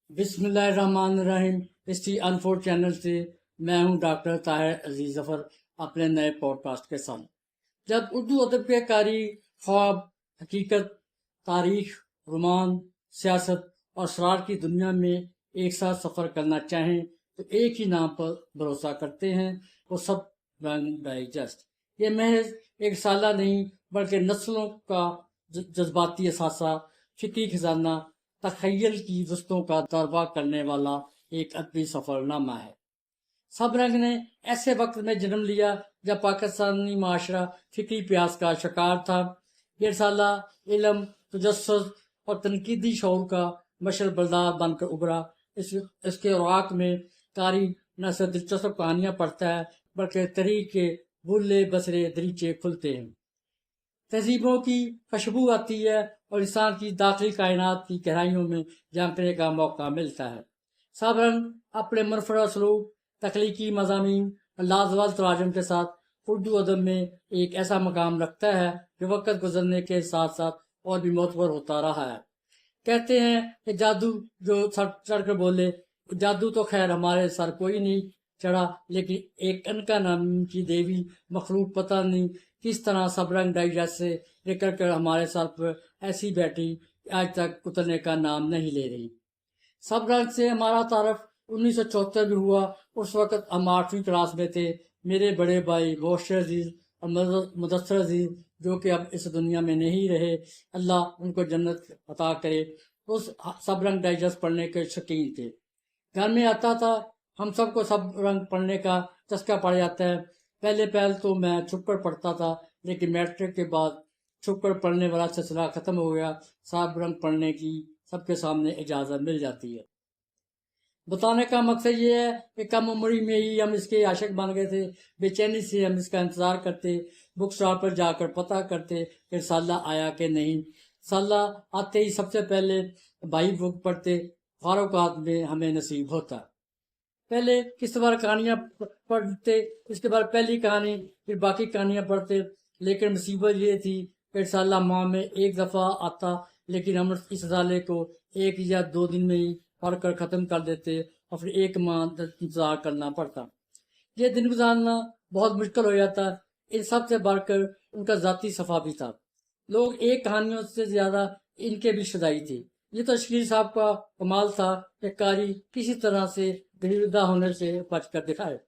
बिस्मिल्लाहिर्रहमानिर्रहीम। History unfold channel से मैं हूं डॉक्टर ताहिर अजीज जफर अपने नए पॉडकास्ट के साथ। जब उर्दू अदब के कारी ख्वाब, हकीकत, तारीख, रोमान, सियासत और असरार की दुनिया में एक साथ सफ़र करना चाहें तो एक ही नाम पर भरोसा करते हैं, वो सब रंग डाइजेस्ट। ये महज एक साला नहीं बल्कि नस्लों का जज्बाती असासा, फिक्री खजाना, तखय्युल की वस्तुओं का दरबा करने वाला एक अदबी सफरनामा है। सब रंग ने ऐसे वक्त में जन्म लिया जब पाकिस्तानी माशरा फिक्री प्यास का शिकार था। ये साला इल्म, तजस्सुस और तनकीदी शौर का मशल बलदार बनकर उभरा। इसके औराक में कारी न सिर्फ दिलचस्प कहानियाँ पढ़ता है बल्कि तहरीक के बुल्ले बसरे दरीचे खुलते हैं। तहजीबों की खुशबू आती है और इंसान की दाखिली कायनात की गहराइयों में झांकने का मौका मिलता है। सब रंग अपने मुनफरद सलूक, तख्लीकी मज़ामीन और लाजवाब तराजम के साथ उर्दू अदब में एक ऐसा मकाम रखता है जो वक़्त गुजरने के साथ साथ और भी मोतबर होता रहा है। कहते हैं कि जादू जो चढ़ कर बोले, जादू तो खैर हमारे सर कोई नहीं चढ़ा, लेकिन एक अनका नाम की देवी मखलूक पता नहीं किस तरह सब रंग डाइजेस्ट से निकल कर हमारे सर पर ऐसी बैठी आज तक उतरने का नाम नहीं ले रही। सब रंग से हमारा तारफ 1974 में हुआ। उस वक्त हम 8वीं क्लास में थे। मेरे बड़े भाई मोशर अजीज और मुदस्सर अजीज, जो कि अब इस दुनिया में नहीं रहे, अल्लाह उनको जन्नत अता करे, उस सब रंग डाइजेस्ट पढ़ने के शौकीन थे। घर में आता था, हम सबको सब रंग पढ़ने का चस्का पड़ जाता है। पहले तो मैं छुप कर पढ़ता था, लेकिन मैट्रिक के बाद छुप कर पढ़ने वाला सिलसिला खत्म हो गया। सब रंग पढ़ने की सबके सामने इजाज़त मिल जाती है। बताने का मकसद ये है कि कम उम्र में ही हम इसके आशिक बन गए थे। बेचैनी से हम इसका इंतज़ार करते, बुक स्टॉल पर जाकर पता करते कि साला आया कि नहीं। साला आते ही सबसे पहले भाई बुक पढ़ते, फारूकात में हमें नसीब होता। पहले किस बार कहानियाँ पढ़ते, इसके बाद पहली कहानी, फिर बाकी कहानियाँ पढ़ते। लेकिन मुसीबत ये थी कि साला माह में एक दफ़ा आता, लेकिन हम इस साले को 1 या 2 दिन में ही पढ़ कर ख़त्म कर देते और फिर 1 माह इंतज़ार करना पड़ता। ये दिन गुजारना बहुत मुश्किल हो जाता। इन सब से बढ़कर उनका ज़ाती सफ़ा भी था। लोग एक कहानियों से ज़्यादा इनके भी शुदाई थे। ये तो शकील साहब का कमाल था कि कारी किसी तरह से गिरफ्तार होने से बचकर दिखाए।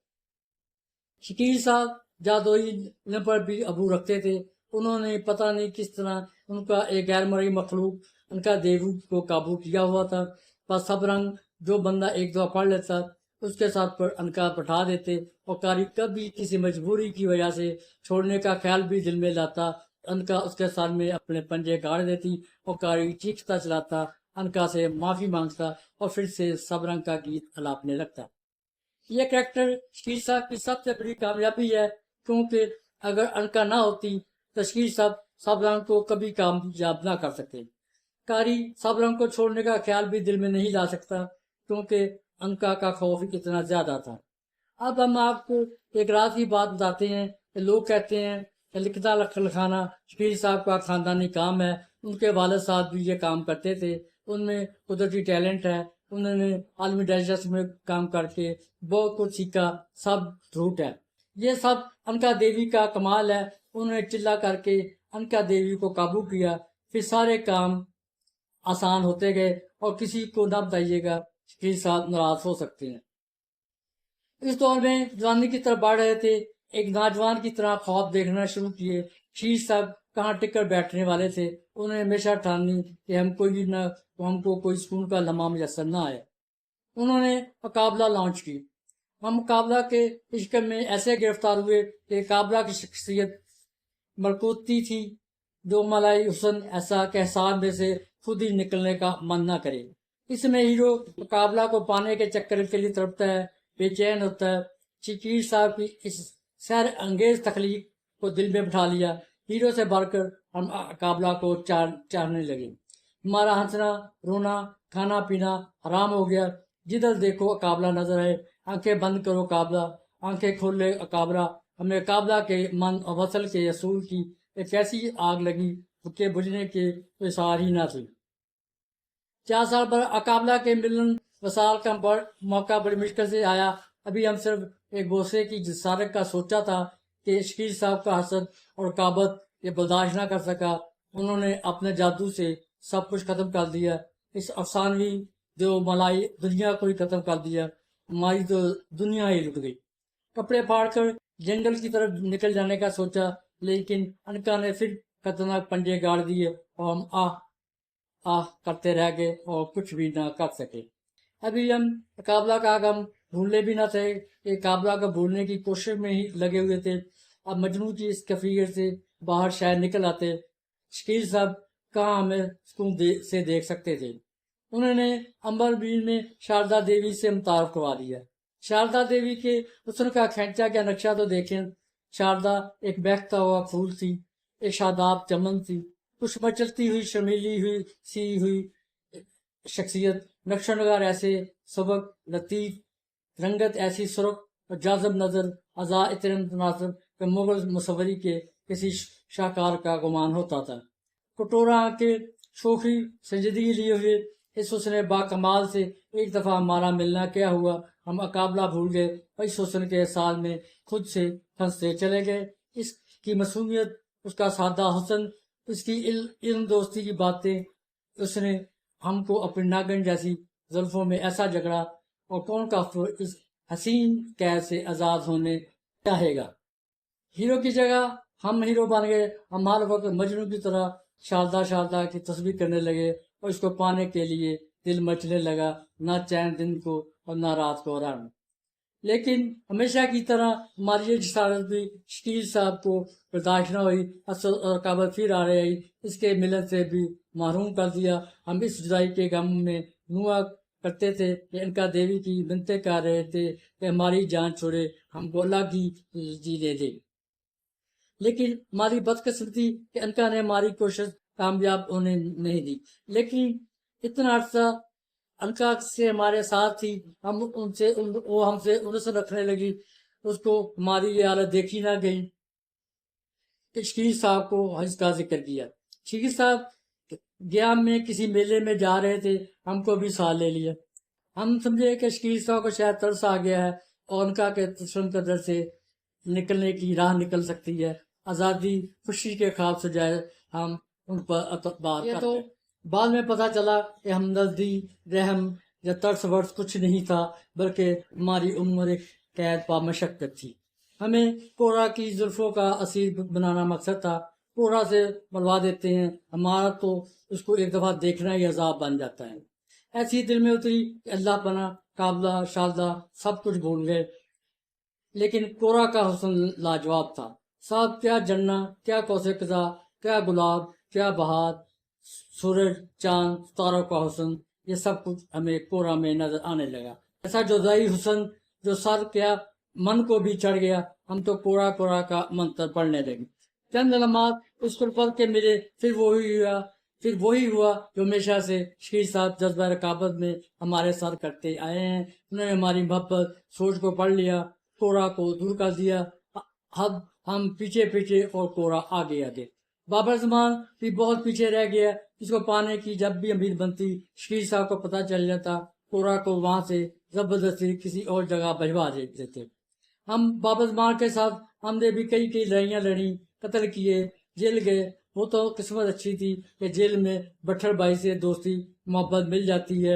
शकील साहब जादोई पर भी अबू रखते थे। उन्होंने पता नहीं किस तरह उनका एक गैर मरई मखलूक उनका देवू को काबू किया हुआ था। पर सब रंग जो बंदा एक दफा पढ़ लेता उसके साथ पर अनका बैठा देते और कारी कभी किसी मजबूरी की वजह से छोड़ने का ख्याल भी दिल में लाता। अनका उसके साथ में अपने पंजे गाड़ देती और कारी चीखता चलाता, अनका से माफी मांगता और फिर से सब रंग का गीत अलापने लगता। ये कैरेक्टर शकील साहब की सबसे बड़ी कामयाबी है, क्योंकि अगर अनका ना होती तो शकील साहब सब रंग को कभी कामयाब ना कर सकते। कारी सब रंग को छोड़ने का ख्याल भी दिल में नहीं ला सकता, क्योंकि अनका का खौफ इतना ज्यादा था। अब हम आपको एक रात की बात बताते हैं कि लोग कहते हैं कि लिखना लिखाना शकील साहब का खानदानी काम है। उनके वालिद साहब भी ये काम करते थे। उनमें कुदरती टैलेंट है। उन्होंने आलमी डाइजेस्ट में काम करके बहुत कुछ सीखा। सब झूठ है। ये सब अनका देवी का कमाल है। उन्होंने चिल्ला करके अनका देवी को काबू किया, फिर सारे काम आसान होते गए। और किसी को न बताइएगा, शकील साहब नाराज हो सकते हैं। इस दौर में जवानी की तरफ बढ़ रहे थे। एक नौजवान की तरह ख्वाब देखना शुरू किए। शीर साहब कहाँ टिक कर बैठने वाले थे। उन्हें हमेशा ठानी कि हमको कोई सुकून का लम्हा मुयसर न आए। उन्होंने मुकाबला लॉन्च की। हम मुकाबला के इश्क में ऐसे गिरफ्तार हुए कि मुकाबला की शख्सियत मलकूती थी, जो मलाई हुसन ऐसा कि एहसान में से खुद ही निकलने का मन न करे। इसमें हीरो मुकाबला को पाने के चक्कर के लिए तड़पता है, बेचैन होता है। शकील साहब की इस सैर अंगेज तकलीफ को दिल में बिठा लिया। हीरो से बढ़कर हम मुकाबला को चाहने लगे। हमारा हंसना, रोना, खाना पीना हराम हो गया। जिधर देखो मुकाबला नजर आए। आंखें बंद करो मुकाबला, आंखें खोले मुकाबला। हमें मुकाबला के मन और वसल के असूल की एक ऐसी आग लगी के बुझने के कोई सार ही ना थी। 4 साल पर अकाबला के मिलन वसाल का मौका बड़ी मुश्किल से आया। अभी हम सिर्फ एक बोसे की जिसारत का सोचा था कि शकील साहब का हसद और काबत ये बर्दाश्त ना कर सका। उन्होंने अपने जादू से सब कुछ खत्म कर दिया। इस अफसानवी जो मलाई दुनिया को ही खत्म कर दिया। हमारी तो दुनिया ही रुक गई। कपड़े फाड़कर जंगल की तरफ निकल जाने का सोचा, लेकिन अनका ने फिर खतरनाक पंजे गाड़ दिए और हम आह आह करते रह गए और कुछ भी ना कर सके। अभी हम काबला का गम भूलने भी ना थे कि काबला को भूलने की कोशिश में ही लगे हुए थे। अब मजनू की इस कैफियत से बाहर शायद निकल आते। शकील साहब कहाँ हमें सुकून से देख सकते थे। उन्होंने अंबरवीर में शारदा देवी से मुतारफ करवा दिया। शारदा देवी के हुस्न का खींचा क्या नक्शा तो देखें। शारदा एक बहता हुआ फूल थी, एक शादाब चमन थी, कुछ मचलती हुई शर्मीली हुई सी हुई शख्सियत, नक्शा नगार ऐसे सबक लतीफ, रंगत ऐसी सुरख और जाजब नजर, अज़ा इतने मुतनासिब कि मुगल मुसव्वरी के किसी शाहकार का गुमान होता था। कटोरा के शोखी संजीदगी लिए हुए इस हुस्न बाकमाल से एक दफा हमारा मिलना क्या हुआ, हम अकाबला भूल गए और इस हुस्न के साल में खुद से फंसते चले गए। इसकी मासूमियत, उसका सादा हुस्न, उसकी इल्म दोस्ती की बातें, उसने हमको अपनी नागन जैसी जुल्फों में ऐसा जकड़ा और कौन काफिर इस हसीन कैद से आजाद होने चाहेगा। हीरो की जगह हम हीरो बन गए। हम हर वक्त मजनू की तरह शारदा शारदा की तस्वीर करने लगे और इसको पाने के लिए दिल मचने लगा, ना चैन दिन को और ना रात को आराम। लेकिन हमेशा की तरह हमारी ये जिसारत भी शकील साहब को बर्दाश्त न हुई। असद और काबत फिर आ रही, इसके मिलन से भी महरूम कर दिया। हम इस जुदाई के गम में नुआ करते थे कि इनका देवी की बिनते कर रहे थे कि हमारी जान छोड़े, हमको अलग ही जीने दे। लेकिन हमारी बदकिस्मती कि इनका ने हमारी कोशिश कामयाब होने नहीं दी। लेकिन इतना अर्सा अनका से हमारे साथ थी, हम उनसे वो हमसे उन्नस रखने लगी। उसको हमारी ये हालत देखी ना गई कि शकील साहब को इसका जिक्र किया। शकील साहब गया में किसी मेले में जा रहे थे, हमको भी साथ ले लिया। हम समझे कि शकील साहब को शायद तरस आ गया है और उनका के तस्वीर कदर से निकलने की राह निकल सकती है। आज़ादी खुशी के ख्वाब से जाए हम उन पर बात करते। तो बाद में पता चला कि हमदर्दी, रहम या तरस वर्स कुछ नहीं था, बल्कि हमारी उम्र एक कैद पा मशक्कत थी। हमें कोरा की जुल्फों का असीर बनाना मकसद था। कोरा से मरवा देते हैं, हमारा तो उसको एक दफा देखना ही अजाब बन जाता है। ऐसी दिल में उतरी कि अल्लाह पना, काबला शारदा सब कुछ भूल गए। लेकिन कोरा का हुस्न लाजवाब था। साहब क्या जन्ना, क्या कौसे कजा, क्या गुलाब, क्या बहार, सूरज, चांद, तारों का हुस्न, ये सब कुछ हमें कोरा में नजर आने लगा। ऐसा जुदाई हुस्न जो सर क्या मन को भी चढ़ गया। हम तो कोरा कोरा का मंत्र पढ़ने लगे। चंद लम्हात उस पर के मिले, फिर वही हुआ जो हमेशा से शकील साहब जज्बा रकाबत में हमारे साथ करते आए हैं। उन्होंने हमारी मोहब्बत सोच को पढ़ लिया, कोरा को दूर कर दिया। अब हम पीछे पीछे और कोरा आगे आगे। बाबर जमान भी बहुत पीछे रह गया। इसको पाने की जब भी अमीर बनती, शकील साहब को पता चल जाता, कोरा को वहां से जबरदस्ती किसी और जगह भिजवा देते थे। हम बाबर जमान के साथ हमने भी कई कई लड़ाइयाँ लड़ी, कत्ल किए, जेल गए। वो तो किस्मत अच्छी थी कि जेल में बट्ठर भाई से दोस्ती मोहब्बत मिल जाती है,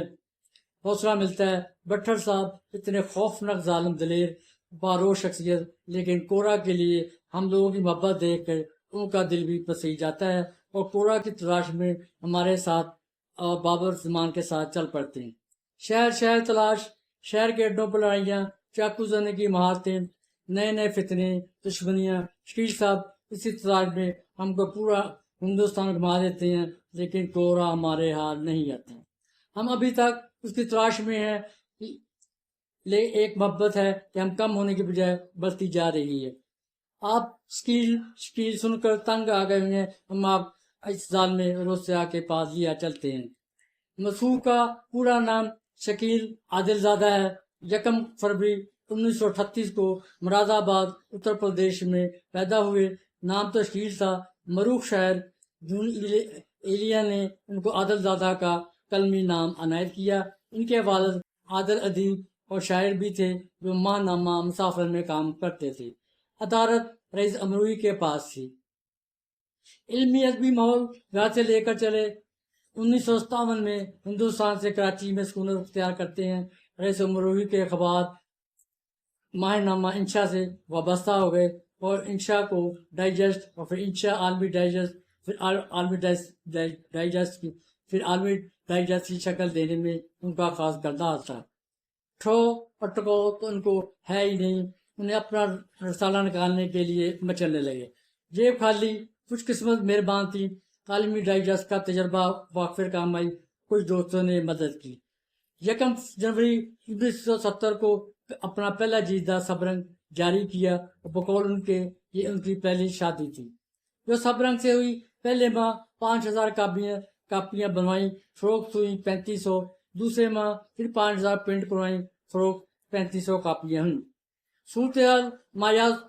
हौसला मिलता है। बट्ठर साहब इतने खौफनाक जालिम दलेर बारो शख्सियत, लेकिन कोरा के लिए हम लोगों की मोहब्बत देख कर उनका दिल भी पसीज जाता है और कोरा की तलाश में हमारे साथ और बाबर जमान के साथ चल पड़ते हैं। शहर शहर तलाश, शहर के अड्डों पर लड़ाइयाँ, चाकू जने की महारतें, नए नए फितने, दुश्मनियाँ। शकील साहब इसी तलाश में हमको पूरा हिंदुस्तान घुमा देते हैं, लेकिन कोरा हमारे हाथ नहीं आता। हम अभी तक उसकी तलाश में हैं। ले एक मोहब्बत है कि हम कम होने की बजाय बढ़ती जा रही है। आप शकील सुनकर तंग आ गए हैं। हम आप इस साल में रोज से आके पास लिया चलते हैं। मसूह का पूरा नाम शकील आदिलजादा है। 1 फरवरी 1938 को मुरादाबाद उत्तर प्रदेश में पैदा हुए। नाम तो शकील था। मरूफ शायर जून एलिया ने उनको आदिलजादा का कलमी नाम अनायत किया। इनके वालिद आदल अदीब और शायर भी थे जो माहनामा मुसाफिर में काम करते थे। अदारत रईस अमरूई के पास थी। इल्मी अदबी माहौल घर से लेकर चले 1957 में हिंदुस्तान से कराची में सुकूनत अख्तियार करते हैं। रईस अमरूई के अखबार माहनामा इंशा से वाबस्ता हो गए और इंशा को डाइजेस्ट और फिर इंशा आलमी डाइजेस्ट, फिर आलमी डाइजेस्ट की फिर आलमी डाइजेस्ट की शक्ल देने में उनका खास किरदार था। ठो और टको तो उनको है ही नहीं, उन्हें अपना रसाला निकालने के लिए मचलने लगे। जेब खाली, कुछ किस्मत मेहरबान थी। आलमी डाइजेस्ट का तजर्बा वाकफिर काम आई, कुछ दोस्तों ने मदद की। 1 जनवरी 1970 को अपना पहला जीदा सबरंग जारी किया और बकौल उनके ये उनकी पहली शादी थी जो सबरंग से हुई। पहले माह 5000 कापियां बनवाई, फरोख्त हुई 3500। दूसरे माह फिर 5000 प्रिंट करवाई, फरोख्त 3500 कापियां हुई। सूरत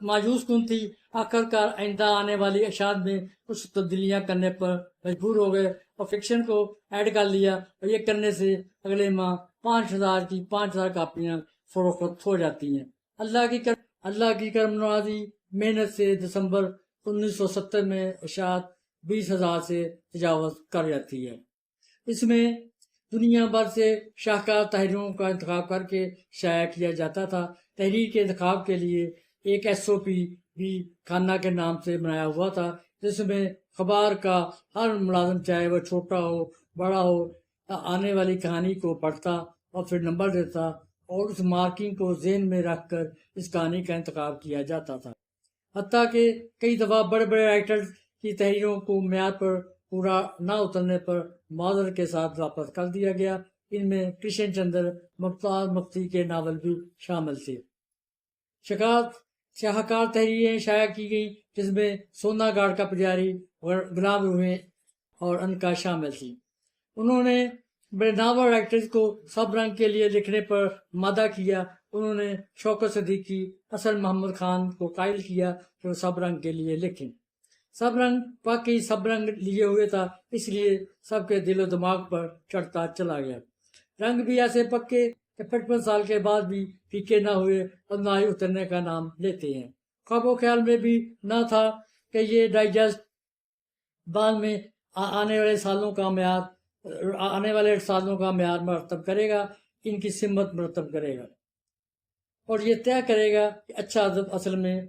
मायूस कुन थी। आखिरकार आइंदा आने वाली अशात में कुछ तब्दीलियां करने पर मजबूर हो गए और फिक्शन को ऐड कर लिया और ये करने से अगले माह 5000 कापियां फरोख्त हो जाती हैं। अल्लाह की करम नवाजी मेहनत से दिसंबर 1970 में अशात 20,000 से तजावज़ कर जाती है। इसमें दुनिया भर से शाहकार तहरीरों का इंतखाब करके शाया किया जाता था। तहरीर के इंतखाब के लिए एक SOP भी खाना के नाम से बनाया हुआ था, जिसमें खबर का हर मुलाजिम, चाहे वह छोटा हो बड़ा हो, आने वाली कहानी को पढ़ता और फिर नंबर देता और उस मार्किंग को ज़हन में रखकर इस कहानी का इंतखाब किया जाता था। हत्ता कि कई दफ़ा बड़े बड़े राइटर्स की तहरीरों को म्यार पर पूरा न उतरने पर माजर के साथ वापस कर दिया गया। इनमें कृष्ण चंद्र मुख्तार मुफ्ती के नावल भी शामिल थे। शाहकार तहरीरें शाया की गई, जिसमें सोना गाड़ का पुजारी और गुलाम रूहें और अनका शामिल थी। उन्होंने बड़े नावल राइटर्स को सब रंग के लिए लिखने पर मादा किया। उन्होंने शौकत सिद्दीकी, असल मोहम्मद खान को कायल किया कि वो सब रंग के लिए लिखें। सब रंग वाकई सब रंग लिए हुए था, इसलिए सबके दिलो दिमाग पर चढ़ता चला गया। रंग भी ऐसे पक्के कि 55 साल के बाद भी फीके ना हुए और ना ही उतरने का नाम लेते हैं। ख्वाबो ख्याल में भी ना था कि ये डाइजेस्ट बाद में आने वाले सालों का म्यार मरतब करेगा, इनकी सिमत मरतब करेगा और ये तय करेगा कि अच्छा अदब असल में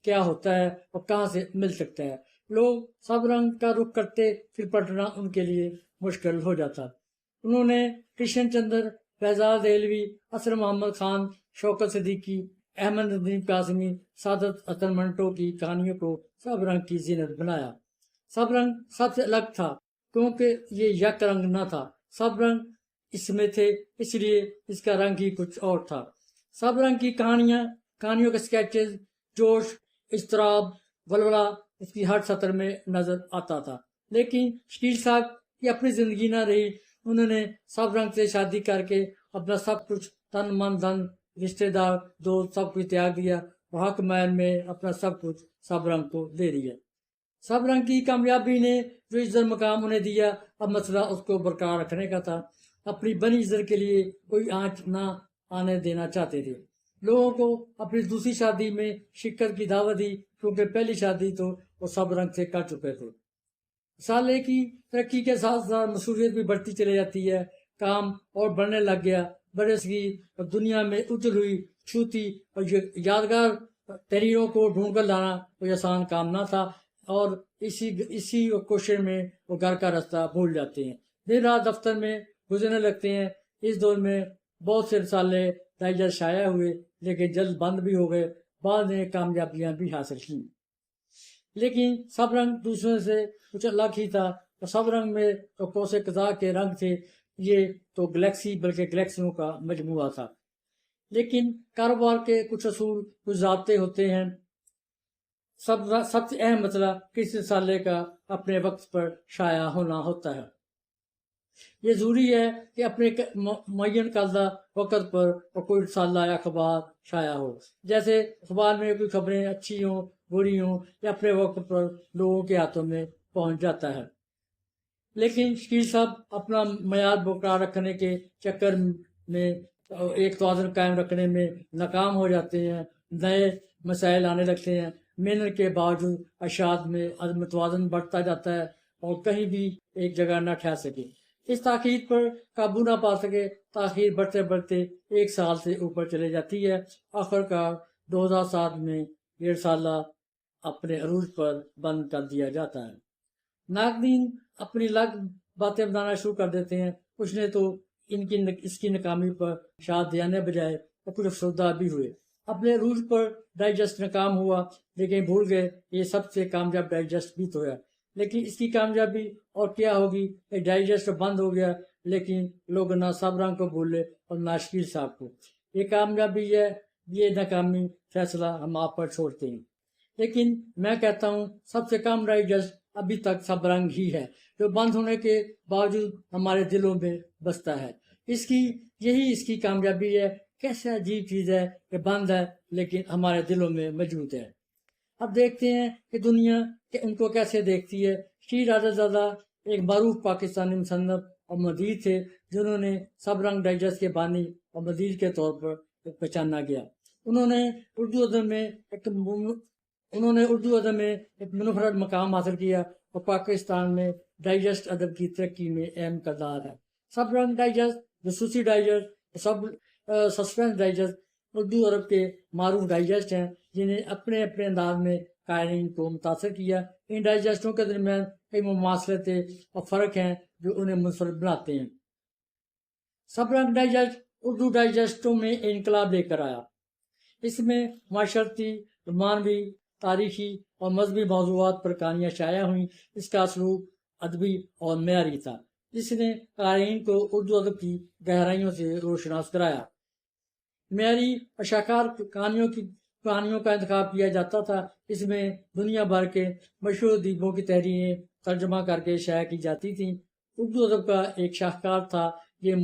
क्या होता है और कहाँ से मिल सकता है। लोग सब रंग का रुख करते, फिर पढ़ना उनके लिए मुश्किल हो जाता। उन्होंने कृष्ण चंद्र, फैजाज देहलवी, असर मोहम्मद खान, शौकत सिद्दीकी, अहमद नदीम कासमी, सादत अतन मंटो की कहानियों को सब रंग की जीनत बनाया। सब रंग सबसे अलग था क्योंकि ये यक रंग न था। सब रंग इसमें थे, इसलिए इसका रंग ही कुछ और था। सब रंग की कहानियों के स्केचेस, जोश, इस्तराब, वलवला इसकी हर सत्र में नजर आता था। लेकिन शकील साहब की अपनी जिंदगी ना रही। उन्होंने सब रंग से शादी करके अपना सब कुछ, तन मन धन, रिश्तेदार, दोस्त, सब कुछ त्याग दिया और हक मैल में अपना सब कुछ सब रंग को दे दिया। सब रंग की कामयाबी ने जो इज्जत मकाम उन्हें दिया, अब मसला उसको बरकरार रखने का था। अपनी बनी इज्जत के लिए कोई आंच ना आने देना चाहते थे। लोगों को अपनी दूसरी शादी में शिक्कत की दावत दी, क्योंकि पहली शादी तो वो सब रंग से कर चुके थे। साले की तरक्की के साथ साथ मसूलियत भी बढ़ती चली जाती है। काम और बढ़ने लग गया। बरस की और दुनिया में उजल हुई, छूती और यादगार तहरीरों को ढूंढ कर लाना कोई आसान काम ना था और इसी कोशिश में वो घर का रास्ता भूल जाते हैं। दिन रात दफ्तर में गुजरने लगते हैं। इस दौर में बहुत से रसाले डाइजेस्ट शाया हुए, लेकिन जल्द बंद भी हो गए। बाद ने कामयाबियां भी हासिल की, लेकिन सब रंग दूसरों से कुछ अलग ही था। और सब रंग में तो कोसे कज़ा के रंग थे, ये तो गैलेक्सी बल्कि गैलेक्सियों का मजमुआ था। लेकिन कारोबार के कुछ असूल, कुछ ज़ाब्ते होते हैं। सबसे अहम मसला किसी रसाले का अपने वक्त पर शाया होना होता है। ये जरूरी है कि अपने मुअय्यन करदा वक्त पर और कोई रसाला या अखबार शाया हो। जैसे अखबार में कोई खबरें अच्छी हों, बुरी हों, या अपने वक्त पर लोगों के हाथों में पहुंच जाता है। لیکن شکیل صاحب اپنا معیار برقرار رکھنے کے چکر میں ایک توازن قائم رکھنے میں ناکام ہو جاتے ہیں، نئے مسائل آنے لگتے ہیں، محنت کے باوجود اشاعت میں عدم توازن بڑھتا جاتا ہے اور کہیں بھی ایک جگہ نہ ٹھہر سکے، اس تاخیر پر قابو نہ پا سکے، تاخیر بڑھتے بڑھتے 1 سال سے اوپر چلے جاتی ہے، آخر کار 2007 میں 1.5 سالہ اپنے عروج پر بند کر دیا جاتا ہے۔ ناقدین اپنی الگ باتیں بنانا شروع کر دیتے ہیں، کچھ نے تو اس کی ناکامی پر شاد دینے بجائے اور کچھ افسردہ بھی ہوئے۔ اپنے عروج پر ڈائجسٹ ناکام ہوا، لیکن بھول گئے یہ سب سے کامیاب ڈائجسٹ بھی تو ہے، لیکن اس کی کامیابی اور کیا ہوگی؟ ایک ڈائجسٹ بند ہو گیا، لیکن لوگ نہ صابران کو بولے اور نہ شکیل صاحب کو۔ یہ کامیابی ہے، یہ ناکامی فیصلہ ہم آپ پر چھوڑتے ہیں، لیکن میں کہتا ہوں سب سے کم ڈائجسٹ ابھی تک سب رنگ ہی ہے، جو بند ہونے کے باوجود ہمارے دلوں میں بستا ہے۔ یہی اس کی کامیابی ہے۔ کیسے عجیب چیز ہے کہ بند ہے لیکن ہمارے دلوں میں موجود ہے۔ اب دیکھتے ہیں کہ دنیا ان کو کیسے دیکھتی ہے۔ شیر راجہ زادہ ایک معروف پاکستانی مصنف اور مدیر تھے، جنہوں نے سب رنگ ڈائجسٹ کے بانی اور مدیر کے طور پر پہچانا گیا۔ انہوں نے اردو ادب میں ایک منفرد مقام حاصل کیا اور پاکستان میں ڈائجسٹ ادب کی ترقی میں اہم کردار ہے۔ سب رنگ ڈائجسٹ، جاسوسی ڈائجسٹ، سسپینس ڈائجسٹ اردو عرب کے معروف ڈائجسٹ ہیں، جنہیں اپنے اپنے انداز میں قارئین کو متاثر کیا۔ ان ڈائجسٹوں کے درمیان کئی مماثلتیں اور فرق ہیں جو انہیں منفرد بناتے ہیں۔ سب رنگ ڈائجسٹ اردو ڈائجسٹوں میں انقلاب لے کر آیا۔ اس میں معاشرتی، رومانوی، تاریخی اور مذہبی موضوعات پر کہانیاں شائع ہوئیں۔ اس کا اسلوب ادبی اور معیاری تھا، جس نے قارئین کو اردو ادب کی گہرائیوں سے روشناس کرایا۔ معیاری اور شاہکار کہانیوں کا انتخاب کیا جاتا تھا۔ اس میں دنیا بھر کے مشہور ادیبوں کی تحریریں ترجمہ کر کے شائع کی جاتی تھیں۔ اردو ادب کا ایک شاہکار تھا۔ یہ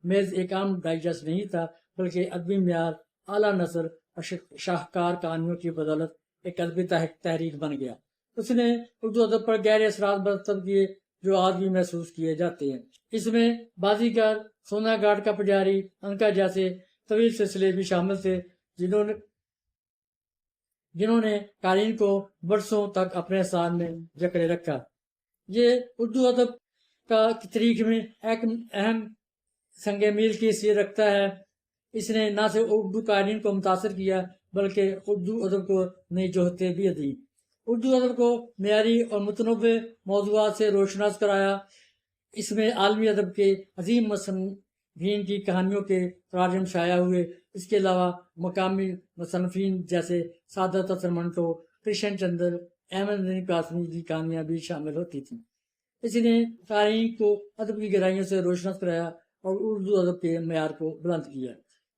محض ایک عام ڈائجسٹ نہیں تھا، بلکہ ادبی معیار، اعلیٰ نثر اور شاہکار کہانیوں کی بدولت ایک ادبی تحریک بن گیا۔ اس نے اردو ادب پر گہرے اثرات مرتب کیے جو آج بھی محسوس کیے جاتے ہیں۔ اس میں بازیگر، سونا گھاٹ کا پجاری، انکا جیسے طویل سلسلے بھی شامل تھے، جنہوں نے قارئین کو برسوں تک اپنے ساتھ میں جکڑے رکھا۔ یہ اردو ادب کی تاریخ میں ایک اہم سنگ میل کی حیثیت رکھتا ہے۔ اس نے نہ صرف اردو قارئین کو متاثر کیا بلکہ اردو ادب کو نئی جوہتیں بھی دیں۔ اردو ادب کو معیاری اور متنوع موضوعات سے روشناس کرایا۔ اس میں عالمی ادب کے عظیم مصنفین کی کہانیوں کے تراجم شائع ہوئے۔ اس کے علاوہ مقامی مصنفین جیسے سعادت حسن منٹو، کرشن چندر، احمد ندیم قاسمی کی کہانیاں بھی شامل ہوتی تھیں۔ اس نے قارئین کو ادب کی گہرائیوں سے روشناس کرایا اور اردو ادب کے معیار کو بلند کیا۔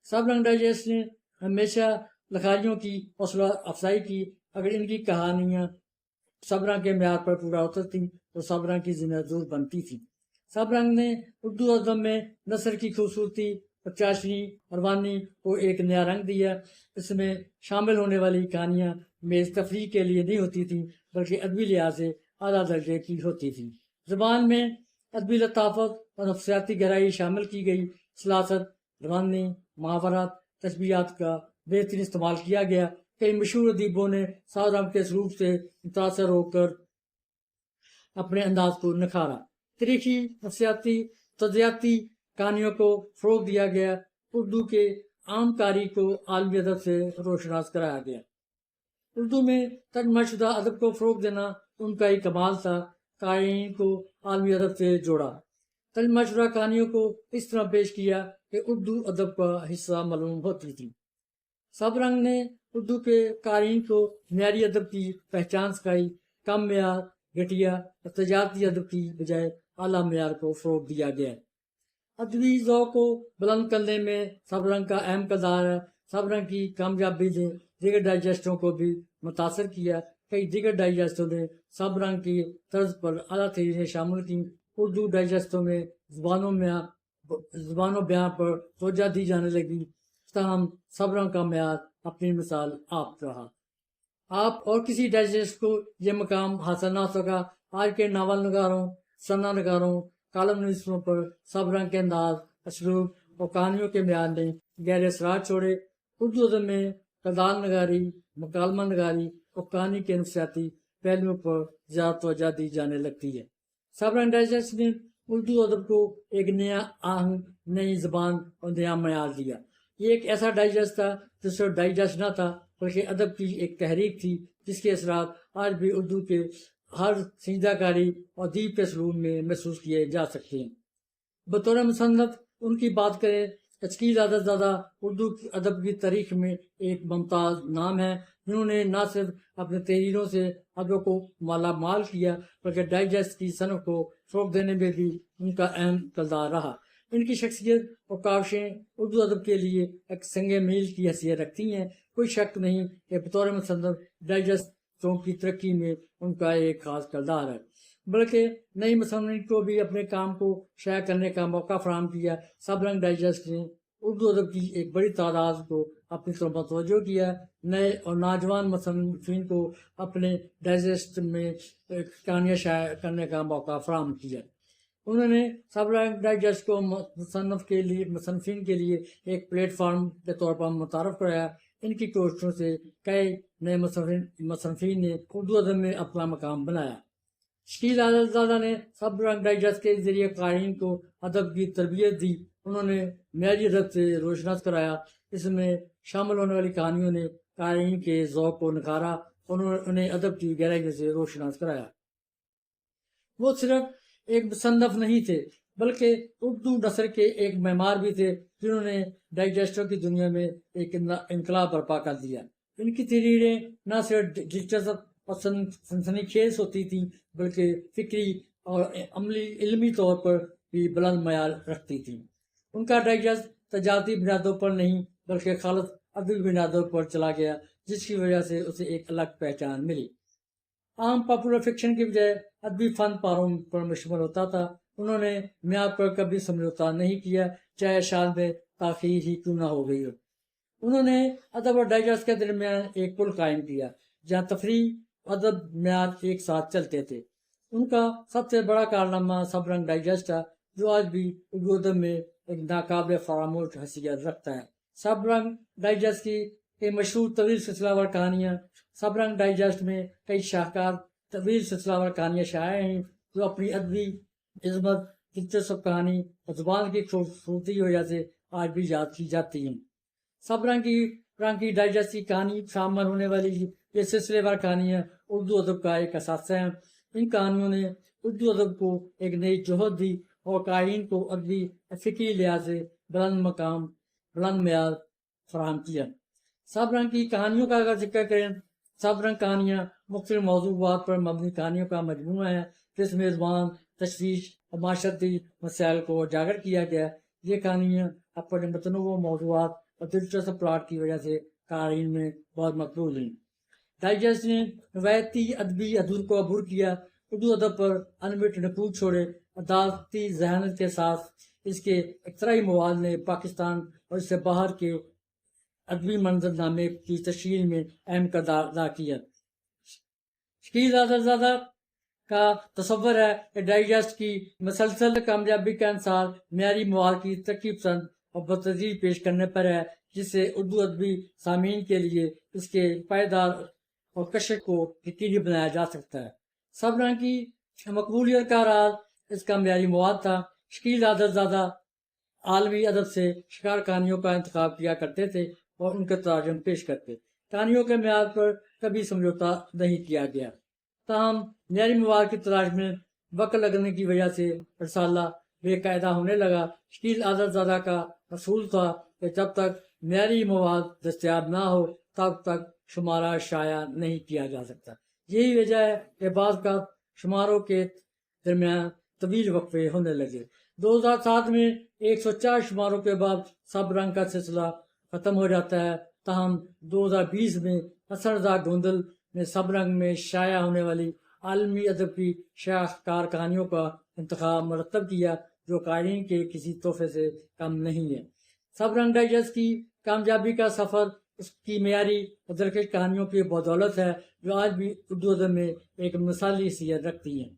سب رنگ ڈائجسٹ نے ہمیشہ لکھاریوں کی حوصلہ افزائی کی۔ اگر ان کی کہانیاں سب رنگ کے معیار پر پورا اترتی تو سب رنگ کی ذمہ ضرور بنتی تھی۔ سب رنگ نے اردو ادب میں نثر کی خوبصورتی اور چاشنی اور روانی کو ایک نیا رنگ دیا۔ اس میں شامل ہونے والی کہانیاں میز تفریح کے لیے نہیں ہوتی تھیں بلکہ ادبی لحاظ سے اعلیٰ درجے کی ہوتی تھیں۔ زبان میں ادبی لطافت اور نفسیاتی گہرائی شامل کی گئی۔ سلاست، روانی، محاورات، تشبیہات کا بہترین استعمال کیا گیا۔ کئی مشہور ادیبوں نے سب رنگ کے اسلوب سے متاثر ہو کر اپنے انداز کو نکھارا۔ تاریخی، نفسیاتی، تجزیاتی کہانیوں کو فروغ دیا گیا۔ اردو کے عام قاری کو عالمی ادب سے روشناس کرایا گیا۔ اردو میں ترجمہ شدہ ادب کو فروغ دینا ان کا ہی کمال تھا۔ قارئین کو عالمی ادب سے جوڑا۔ ترجمہ شدہ کہانیوں کو اس طرح پیش کیا کہ اردو ادب کا حصہ معلوم ہوتی تھی۔ سب رنگ نے اردو کے قارئین کو معیاری ادب کی پہچان سکھائی۔ کم معیار، گھٹیا اور تجارتی ادب کی بجائے اعلیٰ معیار کو فروغ دیا گیا۔ ادبی ذوق کو بلند کرنے میں سب رنگ کا اہم کردار ہے۔ سب رنگ کی کامیابی نے دیگر ڈائجسٹوں کو بھی متاثر کیا۔ کئی دیگر ڈائجسٹوں نے سب رنگ کی طرز پر اعلیٰ تحریریں شامل کیں۔ اردو ڈائجسٹوں میں زبان و بیان پر توجہ دی جانے لگی، تاہم سب رنگ کا معیار اپنی مثال آپ رہا۔ آپ اور کسی ڈائجسٹ کو یہ مقام حاصل نہ ہو سکا۔ آج کے ناول نگاروں، سنہ نگاروں، کالم نویسوں پر سب رنگ کے انداز، اسلوب اور کہانیوں کے معیار نے گہرے اثرات چھوڑے۔ اردو ادب میں کردار نگاری، مکالمہ نگاری اور کہانی کے نفسیاتی پہلوؤں پر زیادہ توجہ دی جانے لگتی ہے۔ سب رنگ ڈائجسٹ نے اردو ادب کو ایک نیا آہنگ، نئی زبان اور نیا معیار دیا۔ یہ ایک ایسا ڈائجسٹ تھا جو صرف ڈائجسٹ نہ تھا بلکہ ادب کی ایک تحریک تھی جس کے اثرات آج بھی اردو کے ہر سنجیدہ کاری اور ادیب کے اسلوب میں محسوس کیے جا سکتے ہیں۔ بطور مصنف ان کی بات کریں، اشکیل عادت زادہ اردو ادب کی تاریخ میں ایک ممتاز نام ہے، جنہوں نے نہ صرف اپنے تحریروں سے ادب کو مالا مال کیا بلکہ ڈائجسٹ کی صنف کو فروغ دینے میں بھی ان کا اہم کردار رہا۔ ان کی شخصیت اور کاوشیں اردو ادب کے لیے ایک سنگ میل کی حیثیت رکھتی ہیں۔ کوئی شک نہیں کہ بطور مصنف ڈائجسٹوں کی ترقی میں ان کا ایک خاص کردار ہے، بلکہ نئی مصنفین کو بھی اپنے کام کو شائع کرنے کا موقع فراہم کیا۔ سب رنگ ڈائجسٹ نے اردو ادب کی ایک بڑی تعداد کو اپنی طرف متوجہ کیا، نئے اور نوجوان مصنفین کو اپنے ڈائجسٹ میں کہانیاں شائع کرنے کا موقع فراہم کیا۔ انہوں نے سب رنگ ڈائجسٹ کو مصنفین کے لیے ایک پلیٹ فارم کے طور پر متعارف کرایا۔ ان کی کوششوں سے کئی نئے مصنفین نے اردو ادب میں اپنا مقام بنایا۔ اشکیل عادت زادہ نے سب رنگ ڈائجسٹ کے ذریعے قارئین کو ادب کی تربیت دی۔ انہوں نے معیاری ادب سے روشناس کرایا۔ اس میں شامل ہونے والی کہانیوں نے قارئین کے ذوق کو نکھارا اور انہیں ادب کی گہرائی سے روشناس کرایا۔ وہ صرف ایک مصنف نہیں تھے بلکہ اردو نثر کے ایک معمار بھی تھے، جنہوں نے ڈائجسٹوں کی دنیا میں ایک انقلاب برپا کر دیا۔ ان کی تحریریں نہ صرف دلچسپ اور سنسنی خیز ہوتی تھیں بلکہ فکری اور علمی طور پر بھی بلند معیار رکھتی تھیں۔ ان کا ڈائجسٹ تجارتی بنیادوں پر نہیں بلکہ خالص ادبی بنیادوں پر چلا گیا، جس کی وجہ سے اسے ایک الگ پہچان ملی۔ عام پاپولر فکشن کی بجائے ادبی فن پاروں پر مشتمل ہوتا تھا۔ انہوں نے معیار پر کبھی سمجھوتا نہیں کیا، چاہے شان میں تاخیر ہی کیوں نہ ہو گئی ہو۔ انہوں نے ادب اور ڈائجسٹ کے درمیان ایک پل قائم کیا جہاں تفریح ادب معیار ایک ساتھ چلتے تھے۔ ان کا سب سے بڑا کارنامہ سب رنگ ڈائجسٹ تھا، جو آج بھی اردو ادب میں ایک ناقابل فراموش حیثیت رکھتا ہے۔ سب رنگ ڈائجسٹ کی کئی مشہور طویل سلسلہ وار کہانیاں سب رنگ ڈائجسٹ میں کئی شاہکار طویل سلسلہ وار کہانیاں شائع ہیں، جو اپنی ادبی عظمت، دلچسپ کہانی اور زبان کی خوبصورتی کی وجہ سے آج بھی یاد کی جاتی ہیں۔ سب رنگ کی ڈائجسٹ کی کہانی شامل ہونے والی یہ سلسلے وار کہانیاں اردو ادب کا ایک اثاثہ ہیں۔ ان کہانیوں نے اردو ادب کو ایک نئی جوہر دی اور قارئین کو ادبی فکری لحاظ سے بلند معیار فراہم کیا۔ سب رنگ کی کہانیوں کا اگر ذکر کریں، سب رنگ کہانیاں مختلف موضوعات پر مبنی کہانیوں کا مجموعہ ہے، جس میں زبان، تشویش اور معاشرتی مسائل کو اجاگر کیا گیا۔ یہ کہانیاں اپنے متنوع موضوعات اور دلچسپ پلاٹ کی وجہ سے قارئین میں بہت مقبول ہیں۔ ڈائجسٹ نے روایتی ادبی حدود کو عبور کیا، اردو ادب پر انمٹ نقوش چھوڑے۔ عدالتی ذہانت کے ساتھ اس کے اختراعی مواد نے پاکستان اور اس سے باہر کے ادبی منظر نامے کی تشکیل میں اہم کردار ادا کیا۔ اشکیل عادت زادہ کا تصور ہے کہ ڈائجسٹ کی مسلسل کامیابی کا انحصار معیاری مواد کی ترقی پسند اور بتدریج پیش کرنے پر ہے، جس سے اردو ادبی سامعین کے لیے اس کے پائیدار اور کشش کو یقینی بنایا جا سکتا ہے۔ سب رنگ کی مقبولیت کا راز اس کا معیاری مواد تھا۔ اشکیل عادت زادہ عالمی ادب سے شکار کہانیوں کا انتخاب کیا کرتے تھے اور ان کے تراجم پیش کرتے۔ کہانیوں کے معیار پر کبھی سمجھوتا نہیں کیا گیا، تاہم معیاری مواد کی تلاش میں وقت لگنے کی وجہ سے رسالہ بے قاعدہ ہونے لگا۔ اشکیل عادت زادہ کا اصول تھا کہ جب تک معیاری مواد دستیاب نہ ہو تب تک شمارہ شائع نہیں کیا جا سکتا۔ یہی وجہ ہے کہ بعض کا شماروں کے درمیان طویل وقفے ہونے لگے۔ 2007 میں 104 شماروں کے بعد سب رنگ کا سلسلہ ختم ہو جاتا ہے، تاہم 2020 میں حسن رضا گوندل نے سب رنگ میں شائع ہونے والی عالمی ادب کی شاہکار کہانیوں کا انتخاب مرتب کیا، جو قارئین کے کسی تحفے سے کم نہیں ہے۔ سب رنگ ڈائجسٹ کی کامیابی کا سفر اس کی معیاری اور دلکش کہانیوں کی بدولت ہے، جو آج بھی اردو ادب میں ایک مثالی حیثیت رکھتی ہیں۔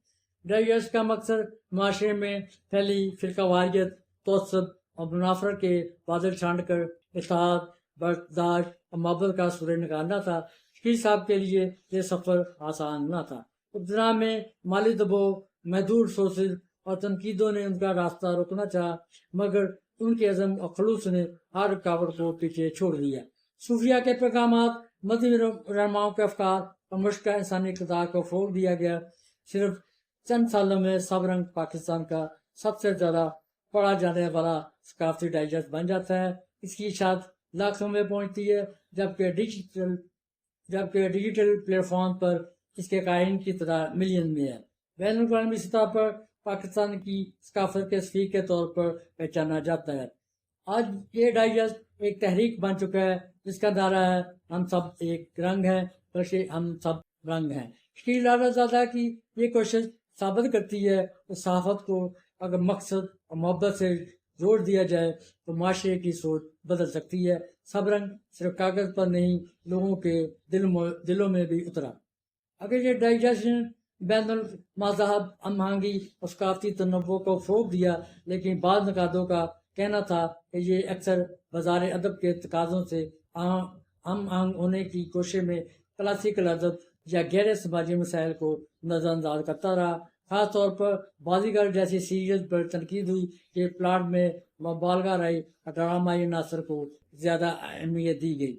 डाइजेस्ट का मकसद माशरे में फैली फिरका वारियत, तोसब और मुनाफरत के बादल छांट कर इत्तेहाद, बर्दाश्त और मोहब्बत का सूरज निकालना था। शकील साहब के लिए ये सफ़र आसान न था। इब्तदा में माली दबाव, महदूद सोर्सेज और तनकीदों ने उनका रास्ता रोकना चाहा, मगर उनके अज़म और खलूस ने हर रुकावट को पीछे छोड़ दिया। सूफिया के पैगामात, मदनी रहनुमाओं के अफकार और मुश्किल इंसानी किरदार को फ़रोग़ दिया गया। सिर्फ चंद सालों में सब रंग पाकिस्तान का सबसे ज़्यादा पढ़ा जाने वाला सकाफती डाइजेस्ट बन जाता है। इसकी इशात लाखों में पहुंचती है, जबकि डिजिटल प्लेटफॉर्म पर इसके कायन की तादाद मिलियन में है। बैनुल-अक़वामी सतह पर पाकिस्तान की सकाफत के सफ़ीर के तौर पर पहचाना जाता है। आज ये डाइजेस्ट एक तहरीक बन चुका है जिसका नारा है, हम सब एक रंग हैं, बल्कि हम सब रंग हैं। शकील ज़ादा की ये कोशिश साबित करती है कि सहाफ़त को अगर मकसद और मोहब्बत से जोड़ दिया जाए तो माशरे की सोच बदल सकती है। सब रंग सिर्फ कागज पर नहीं, लोगों के दिलों में भी उतरा। अगर ये डाइजेशन बैनुल मज़हब हमआहंगी और सकाफती तनव्वुर को फ़रोग़ दिया, लेकिन बाद नकादों का कहना था कि ये अक्सर बाज़ार अदब के तकाज़ों से हम आहंग होने की कोशिश में क्लासिकल अदब या गहरे समाजी मसाइल को नज़रअंदाज करता रहा। खास तौर पर बाज़ीगर जैसी सीरियल पर तनकीद हुई कि प्लाट में मुबालगा राई और ड्रामाई अनासर को ज़्यादा अहमियत दी गई।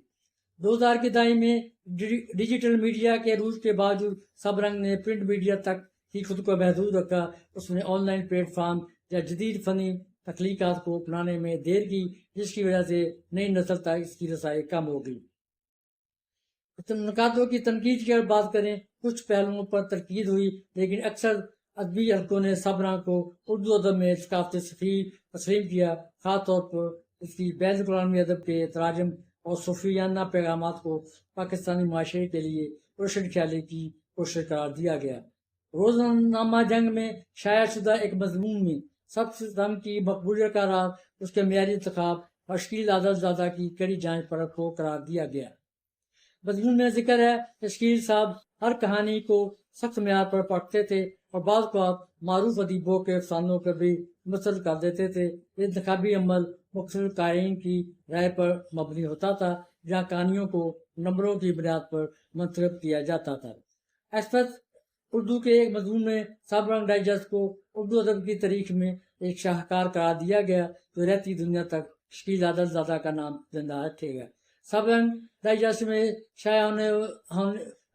2000 की दहाई में डिजिटल मीडिया के रूज के बावजूद सब रंग ने प्रिंट मीडिया तक ही खुद को महदूद रखा। उसने ऑनलाइन प्लेटफॉर्म या जदीद फनी तख्लीकात को अपनाने में देर की, जिसकी वजह से नई नस्ल तक इसकी रसाई कम हो गई। नकातों की तनकीद की अगर बात करें, कुछ पहलुओं पर तनकीद हुई, लेकिन अक्सर अदबी हलकों ने सब रंग को उर्दू अदब में सकाफती सफ़ीर तस्लीम किया। खास तौर पर इसकी बैनुल-अक़वामी अदब के तराजम और सूफियाना पैगामात को पाकिस्तानी माशरे के लिए रोशन ख्याली की कोशिश करार दिया गया। रोज़नामा जंग में शाया शुदा एक मजमून में सबसे दम की मकबूलियत का राज उसके मेयारी इंतखाब और शकील ज़ादा की कड़ी जांच परख को करार दिया गया। मजमून में जिक्र है कि शकील साहब हर कहानी को सख्त मेयार पर पढ़ते थे और बाद को मारूफ अदीबों के अफसानों को भी मुस्तरद कर देते थे। इंतखाबी अमल मुख्तलिफ कारीन की राय पर मबनी होता था, जहाँ कहानियों को नंबरों की बुनियाद पर मंतखब किया जाता था। एक्सप्रेस उर्दू के एक मजमून में सब रंग डाइजेस्ट को उर्दू अदब की तारीख में एक शाहकार करार दिया गया, जो रहती दुनिया तक शकील ज़ादा का नाम जिंदा रखेगा। सब रंग डाइजेस्ट में शाया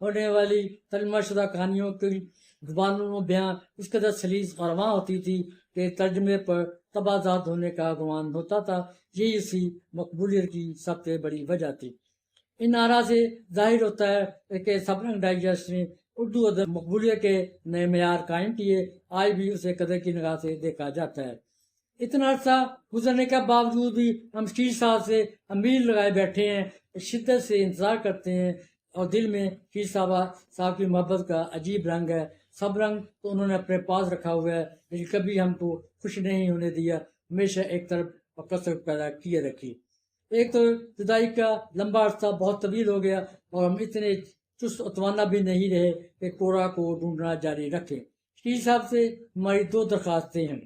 होने वाली तर्जुमाशुदा कहानियों की ज़ुबानों में बयां इस कदर सलीस और रवां होती थी कि तर्जमे पर तबाजात होने का गुमान होता था। यही इसी मकबूलियत की सबसे बड़ी वजह थी। इन आरा से जाहिर होता है कि सब रंग डाइजेस्ट ने उर्दू अदब मकबूलियत के नए मेयार कायम किए। आज भी उसे कदर की निगाह से देखा जाता है। इतना अर्सा गुजरने के बावजूद भी हम शकील साहब से अमीर लगाए बैठे हैं, शिद्दत से इंतजार करते हैं और दिल में शकील साहब की मोहब्बत का अजीब रंग है। सब रंग तो उन्होंने अपने पास रखा हुआ है, लेकिन कभी हमको खुश नहीं होने दिया, हमेशा एक तरफ और कसरत पैदा किए रखी। एक तो जुदाई का लंबा अर्सा बहुत तवील हो गया और हम इतने चुस्त उतवाना भी नहीं रहे कि कोरा को ढूंढना जारी रखें। शकील साहब से हमारी दो दरखास्तें हैं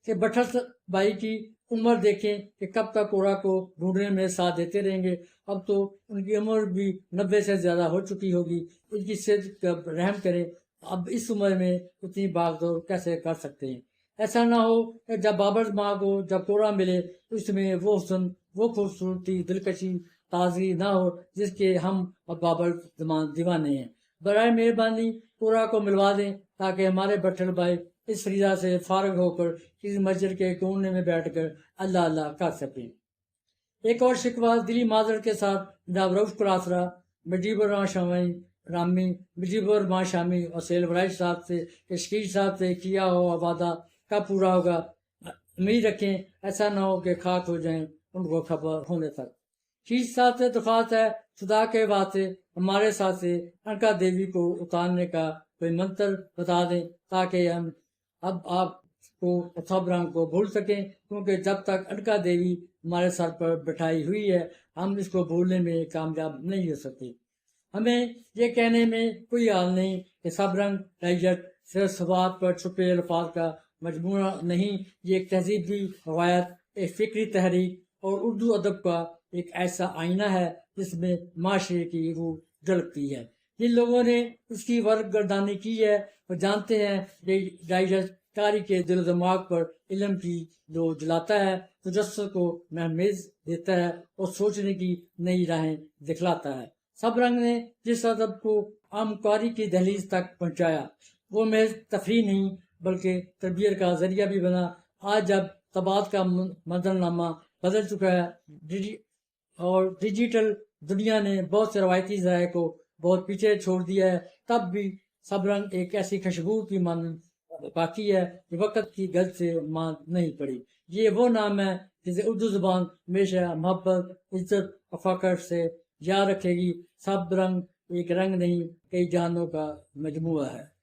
कि बठस भाई की उम्र देखें कि कब तक कोरा को ढूंढने में साथ देते रहेंगे। अब तो उनकी उम्र भी 90 से ज़्यादा हो चुकी होगी। उनकी सेहत का रहम करें, अब इस उम्र में उतनी भागदौड़ कैसे कर सकते हैं। ऐसा ना हो कि जब बाबर माँ को जब कोरा मिले तो इसमें वो हुस्न, वो खूबसूरती, दिलकशी, ताजगी ना हो जिसके हम और बाबर दीवाने हैं। बराए मेहरबानी कोरा को मिलवा दें ताकि हमारे बठल भाई इस फरीदा से फारग होकर किसी मस्जिद के कोने में बैठकर अल्लाह अल्लाह कर सकें। एक और शिकवा दिली माजर के साथ जनाब रऊफ कुरासरा, मुजीबर माँ शामी और सेल वराइश साहब से कि शकील साहब से किया हुआ वादा कब पूरा होगा। उम्मीद रखें ऐसा ना हो कि खाक हो जाएं उनको खबर होने तक। शकील साहब से दरख्वास्त है, खुदा के वास्ते हमारे साथ से अनका देवी को उतारने का कोई मंत्र बता दें ताकि हम अब आपको सब रंग को भूल सकें, क्योंकि जब तक अनका देवी हमारे सर पर बिठाई हुई है हम इसको भूलने में कामयाब नहीं हो सकते। हमें ये कहने में कोई हाल नहीं कि सब रंग डाइजेस्ट صرف سوات پر چھپے الفاظ کا مجموعہ نہیں، یہ ایک تہذیبی روایت، ایک فکری تحریک اور اردو ادب کا ایک ایسا آئینہ ہے جس میں معاشرے کی روح جھلکتی ہے۔ جن لوگوں نے اس کی ورق گردانی کی ہے وہ جانتے ہیں کہ ڈائجسٹ قاری کے دل و دماغ پر علم کی جو جلاتا ہے، تجسس کو مہمیز دیتا ہے اور سوچنے کی نئی راہیں دکھلاتا ہے۔ سب رنگ نے جس ادب کو عام قاری کی دہلیز تک پہنچایا وہ محض تفریح نہیں بلکہ تربیت کا ذریعہ بھی بنا۔ آج جب طباعت کا منظرنامہ بدل چکا ہے اور ڈیجیٹل دنیا نے بہت سے روایتی ذرائع کو بہت پیچھے چھوڑ دیا ہے، تب بھی سب رنگ ایک ایسی خوشبو کی مانند باقی ہے کہ وقت کی گرد سے ماند نہیں پڑی۔ یہ وہ نام ہے جسے اردو زبان ہمیشہ محبت، عزت اور فخر سے یاد رکھے گی۔ سب رنگ ایک رنگ نہیں، کئی جہانوں کا مجموعہ ہے۔